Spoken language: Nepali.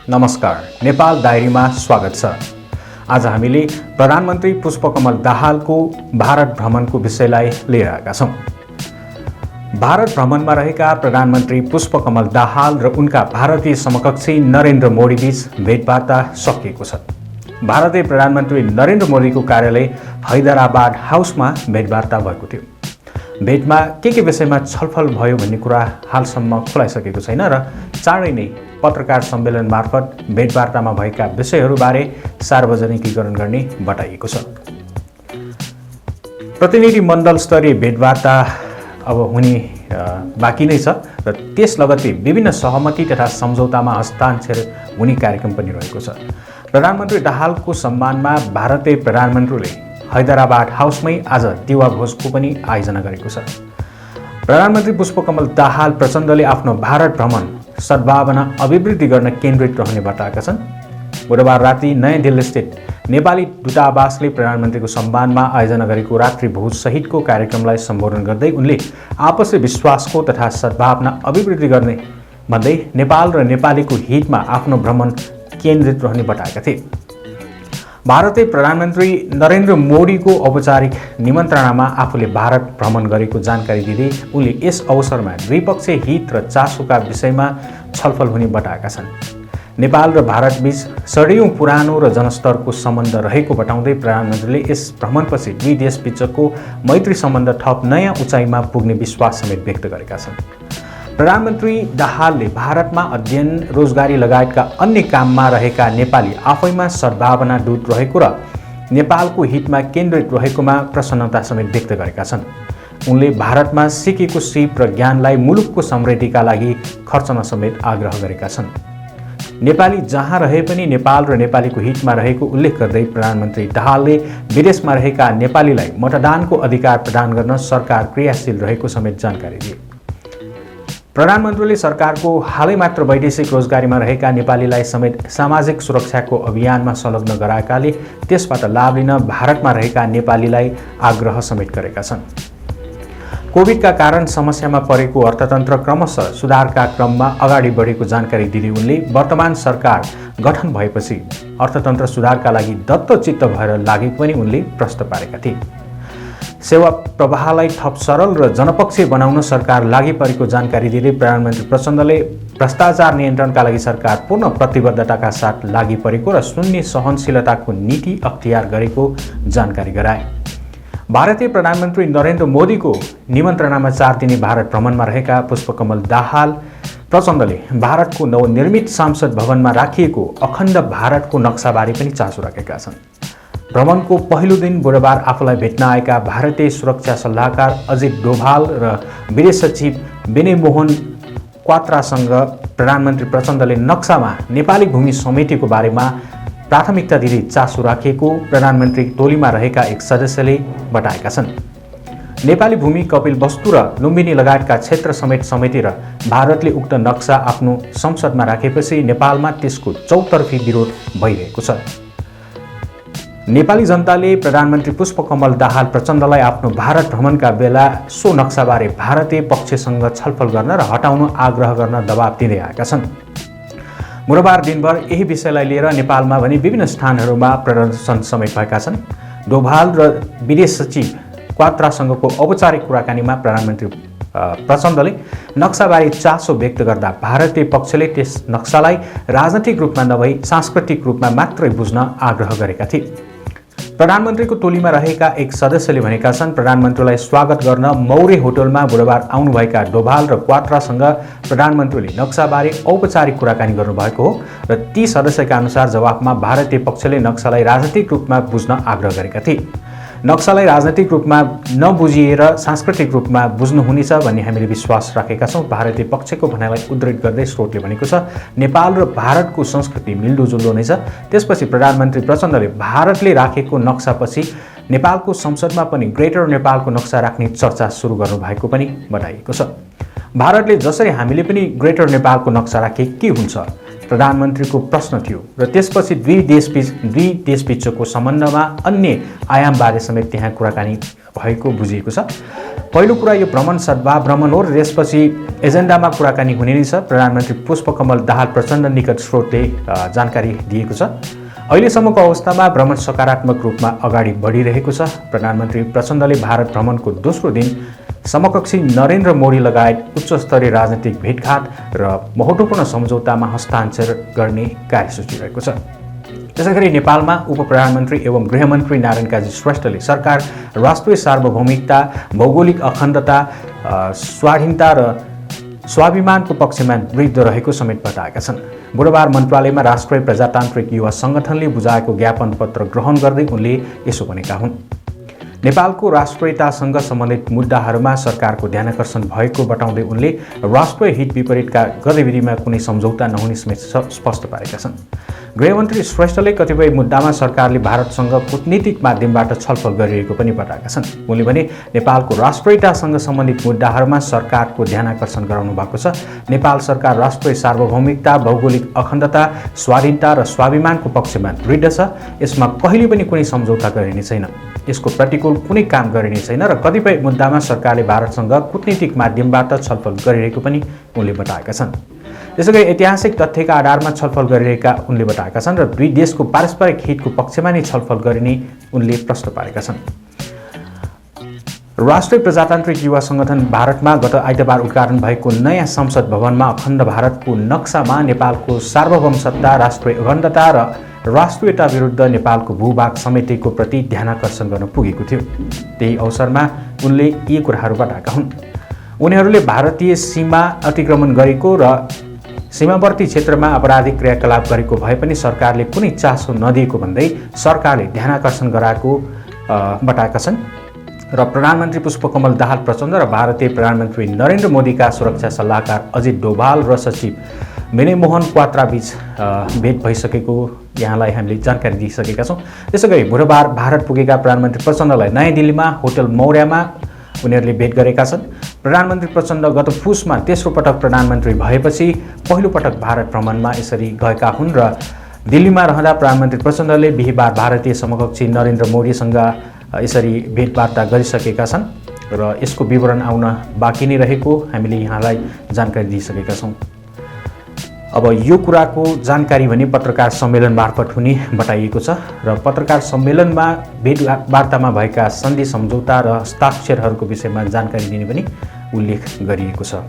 नमस्कार, नेपाल डायरीमा स्वागत छ। आज हामीले प्रधानमन्त्री पुष्पकमल दाहालको भारत भ्रमणको विषयलाई लिएर आएका छौँ। भारत भ्रमणमा रहेका प्रधानमन्त्री पुष्पकमल दाहाल र उनका भारतीय समकक्षी नरेन्द्र मोदी बीच भेटवार्ता सकिएको छ। भारतीय प्रधानमन्त्री नरेन्द्र मोदीको कार्यालय हैदराबाद हाउसमा भेटवार्ता भएको थियो। भेटमा के विषयमा छलफल भयो भन्ने कुरा हालसम्म खुलाइसकेको छैन र चाँडै नै पत्रकार सम्मेलन मार्फत भेटवार्तामा भएका विषयहरूबारे सार्वजनिकीकरण गर्ने बताइएको छ। प्रतिनिधि मण्डल स्तरीय भेटवार्ता अब हुने बाँकी नै छ र त्यस लगत्तै विभिन्न सहमति तथा सम्झौतामा हस्ताक्षर हुने कार्यक्रम पनि रहेको छ। प्रधानमन्त्री दाहालको सम्मानमा भारतीय प्रधानमन्त्रीले हैदराबाद हाउसमै आज तिवा भोजको पनि आयोजना गरेको छ। प्रधानमन्त्री पुष्पकमल दाहाल प्रचण्डले आफ्नो भारत भ्रमण सद्भावना अभिवृद्धि गर्न केन्द्रित रहने बताएका छन्। बुधबार राति नयाँ दिल्ली स्थित नेपाली दूतावासले प्रधानमन्त्रीको सम्मानमा आयोजना गरेको रात्रि भोज सहितको कार्यक्रमलाई सम्बोधन गर्दै उनले आपसी विश्वासको तथा सद्भावना अभिवृद्धि गर्ने भन्दै नेपाल र नेपालीको हितमा आफ्नो भ्रमण केन्द्रित रहने बताएका थिए। भारतीय प्रधानमन्त्री नरेन्द्र मोदीको औपचारिक निमन्त्रणामा आफूले भारत भ्रमण गरेको जानकारी दिँदै उनले यस अवसरमा द्विपक्षीय हित र चासोका विषयमा छलफल हुने बताएका छन्। नेपाल र भारतबीच सदियौं पुरानो र जनस्तरको सम्बन्ध रहेको बताउँदै प्रधानमन्त्रीले यस भ्रमणपछि दुई देशबीचको मैत्री सम्बन्ध थप नयाँ उचाइमा पुग्ने विश्वास समेत व्यक्त गरेका छन्। प्रधानमन्त्री दाहालले भारतमा अध्ययन, रोजगारी लगायतका अन्य काममा रहेका नेपाली आफैमा सद्भावना दूत रहेको र नेपालको हितमा केन्द्रित रहेकोमा प्रसन्नता समेत व्यक्त गरेका छन्। उनले भारतमा सिकेको सिप र ज्ञानलाई मुलुकको समृद्धिका लागि खर्चन समेत आग्रह गरेका छन्। नेपाली जहाँ रहे पनि नेपाल र नेपालीको हितमा रहेको उल्लेख गर्दै प्रधानमन्त्री दाहालले विदेशमा रहेका नेपालीलाई मतदानको अधिकार प्रदान गर्न सरकार क्रियाशील रहेको समेत जानकारी दिए। प्रधानमन्त्रीले सरकारको हालै मात्र वैदेशिक रोजगारीमा रहेका नेपालीलाई समेत सामाजिक सुरक्षाको अभियानमा संलग्न गराएकाले त्यसबाट लाभ लिन भारतमा रहेका नेपालीलाई आग्रह समेत गरेका छन्। कोभिडका कारण समस्यामा परेको अर्थतन्त्र क्रमशः सुधारका क्रममा अगाडि बढेको जानकारी दिँदै उनले वर्तमान सरकार गठन भएपछि अर्थतन्त्र सुधारका लागि दत्तचित्त भएर लागेको पनि उनले प्रश्न पारेका थिए। सेवा प्रवाहलाई थप सरल र जनपक्षीय बनाउन सरकार लागि परेको जानकारी दिँदै प्रधानमन्त्री प्रचण्डले भ्रष्टाचार नियन्त्रणका लागि सरकार पूर्ण प्रतिबद्धताका साथ लागि परेको र शून्य सहनशीलताको नीति अख्तियार गरेको जानकारी गराए। भारतीय प्रधानमन्त्री नरेन्द्र मोदीको निमन्त्रणामा 4 दिने भारत भ्रमणमा रहेका पुष्पकमल दाहाल प्रचण्डले भारतको नवनिर्मित संसद भवनमा राखिएको अखण्ड भारतको नक्साबारे पनि चासो राखेका छन्। भ्रमणको पहिलो दिन बुधबार आफूलाई भेट्न आएका भारतीय सुरक्षा सल्लाहकार अजित डोभाल र विदेश सचिव विनय मोहन क्वात्रासँग प्रधानमन्त्री प्रचण्डले नक्सामा नेपाली भूमि समेटेको बारेमा प्राथमिकता दिँदै चासो राखेको प्रधानमन्त्री टोलीमा रहेका एक सदस्यले बताएका छन्। नेपाली भूमि कपिलवस्तु र लुम्बिनी लगायतका क्षेत्र समेत समेटेर भारतले उक्त नक्सा आफ्नो संसदमा राखेपछि नेपालमा त्यसको चौतर्फी विरोध भइरहेको छ। नेपाली जनताले प्रधानमन्त्री पुष्पकमल दाहाल प्रचण्डलाई आफ्नो भारत भ्रमणका बेला सो नक्साबारे भारतीय पक्षसँग छलफल गर्न र हटाउन आग्रह गर्न दबाब दिँदै आएका छन्। बुधबार दिनभर यही विषयलाई लिएर नेपालमा भने विभिन्न स्थानहरूमा प्रदर्शन समेत भएका छन्। डोभाल र विदेश सचिव क्वात्रासँगको औपचारिक कुराकानीमा प्रधानमन्त्री प्रचण्डले नक्साबारे चासो व्यक्त गर्दा भारतीय पक्षले त्यस नक्सालाई राजनैतिक रूपमा नभई सांस्कृतिक रूपमा मात्रै बुझ्न आग्रह गरेका थिए। प्रधानमन्त्रीको टोलीमा रहेका एक सदस्यले भनेका छन् प्रधानमन्त्रीलाई स्वागत गर्न मौरे होटलमा बुधबार आउनुभएका डोभाल र क्वात्रासँग प्रधानमन्त्रीले नक्साबारे औपचारिक कुराकानी गर्नुभएको हो र ती सदस्यका अनुसार जवाफमा भारतीय पक्षले नक्सालाई राजनीतिक रूपमा बुझ्न आग्रह गरेका थिए। नक्सालाई राजनीतिक रूपमा नबुझिएर सांस्कृतिक रूपमा बुझ्नुहुनेछ भन्ने हामीले विश्वास राखेका छौँ। भारतीय पक्षको भनाइलाई उद्धृत गर्दै स्रोतले भनेको छ नेपाल र भारतको संस्कृति मिल्दोजुल्दो नै छ। त्यसपछि प्रधानमन्त्री प्रचण्डले भारतले राखेको नक्सापछि नेपालको संसदमा पनि ग्रेटर नेपालको नक्सा राख्ने चर्चा सुरु गर्नुभएको पनि बताइएको छ। भारतले जसरी हामीले पनि ग्रेटर नेपालको नक्सा राखे के हुन्छ, प्रधानमन्त्रीको प्रश्न थियो र त्यसपछि दुई देशबीचको सम्बन्धमा अन्य आयामबारे समेत त्यहाँ कुराकानी भएको बुझिएको छ। पहिलो कुरा यो भ्रमण सद्भाव भ्रमण हो र त्यसपछि एजेन्डामा कुराकानी हुने नै छ। प्रधानमन्त्री पुष्पकमल दाहाल प्रचण्ड निकट स्रोतले जानकारी दिएको छ। अहिलेसम्मको अवस्थामा भ्रमण सकारात्मक रूपमा अगाडि बढिरहेको छ। प्रधानमन्त्री प्रचण्डले भारत भ्रमणको दोस्रो दिन समकक्षी नरेन्द्र मोदी लगायत उच्चस्तरीय राजनीतिक भेटघाट र महत्त्वपूर्ण सम्झौतामा हस्ताक्षर गर्ने कार्यसूची रहेको छ। त्यसैगरी नेपालमा उप प्रधानमन्त्री एवं गृहमन्त्री नारायण काजी श्रेष्ठले सरकार राष्ट्रिय सार्वभौमिकता, भौगोलिक अखण्डता, स्वाधीनता र स्वाभिमानको पक्षमा दृढ रहेको समेत बताएका छन्। बुधबार मन्त्रालयमा राष्ट्रिय प्रजातान्त्रिक युवा सङ्गठनले बुझाएको ज्ञापन पत्र ग्रहण गर्दै उनले यसो भनेका हुन्। नेपालको राष्ट्रियतासँग सम्बन्धित मुद्दाहरूमा सरकारको ध्यानाकर्षण भएको बताउँदै उनले राष्ट्रिय हित विपरीतका गतिविधिमा कुनै सम्झौता नहुने समेत स्पष्ट पारेका छन्। गृहमन्त्री श्रेष्ठले कतिपय मुद्दामा सरकारले भारतसँग कूटनीतिक माध्यमबाट छलफल गरिरहेको पनि बताएका छन्। उनले भने नेपालको राष्ट्रियतासँग सम्बन्धित मुद्दाहरूमा सरकारको ध्यानाकर्षण गराउनु भएको छ। नेपाल सरकार राष्ट्रिय सार्वभौमिकता, भौगोलिक अखण्डता, स्वाधीनता र स्वाभिमानको पक्षमा दृढ छ। यसमा कहिले पनि कुनै सम्झौता गरिने छैन। यसको प्रतिकूल कुनै काम गरिने छैन र कतिपय मुद्दामा सरकारले भारतसँग कूटनीतिक माध्यमबाट छलफल गरिरहेको पनि उनले बताएका छन्। त्यसैगरी ऐतिहासिक तथ्यका आधारमा छलफल गरिरहेका उनले बताएका छन् र दुई देशको पारस्परिक हितको पक्षमा नै छलफल गरिने उनले प्रश्न पारेका छन्। राष्ट्रिय प्रजातान्त्रिक युवा सङ्गठन भारतमा गत आइतबार उद्घाटन भएको नयाँ संसद भवनमा अखण्ड भारतको नक्सामा नेपालको सार्वभौम सत्ता, राष्ट्रिय अखण्डता र राष्ट्रियता विरुद्ध नेपालको भूभाग समेटेको प्रति ध्यानाकर्षण गर्न पुगेको थियो। त्यही अवसरमा उनले यी कुराहरू बताएका हुन्। उनीहरूले भारतीय सीमा अतिक्रमण गरेको र सीमावर्ती क्षेत्रमा आपराधिक क्रियाकलाप गरेको भए पनि सरकारले कुनै चासो नदिएको भन्दै सरकारले ध्यानाकर्षण गराएको बताएका छन् र प्रधानमन्त्री पुष्पकमल दाहाल प्रचण्ड र भारतीय प्रधानमन्त्री नरेन्द्र मोदीका सुरक्षा सल्लाहकार अजित डोभाल र सचिव विनय मोहन क्वात्रा बीच भेट भइसकेको यहाँलाई हामीले जानकारी दिइसकेका छौँ। त्यसैगरी बुधबार भारत पुगेका प्रधानमन्त्री प्रचण्डलाई नयाँ दिल्लीमा होटल मौर्यमा उनीहरूले भेट गरेका छन्। प्रधानमन्त्री प्रचण्ड गत पुसमा तेस्रो पटक प्रधानमन्त्री भएपछि पहिलो पटक भारत भ्रमणमा यसरी गएका हुन् र दिल्लीमा रहँदा प्रधानमन्त्री प्रचण्डले बिहीबार भारतीय समकक्षी नरेन्द्र मोदीसँग यसरी भेटवार्ता गरिसकेका छन् र यसको विवरण आउन बाँकी नै रहेको हामीले यहाँलाई जानकारी दिइसकेका छौँ। अब यो कुराको जानकारी भने पत्रकार सम्मेलन मार्फत हुने बताइएको छ र पत्रकार सम्मेलनमा भेटवार्तामा भएका सन्धि सम्झौता र हस्ताक्षरहरूको विषयमा जानकारी दिने पनि उल्लेख गरिएको छ।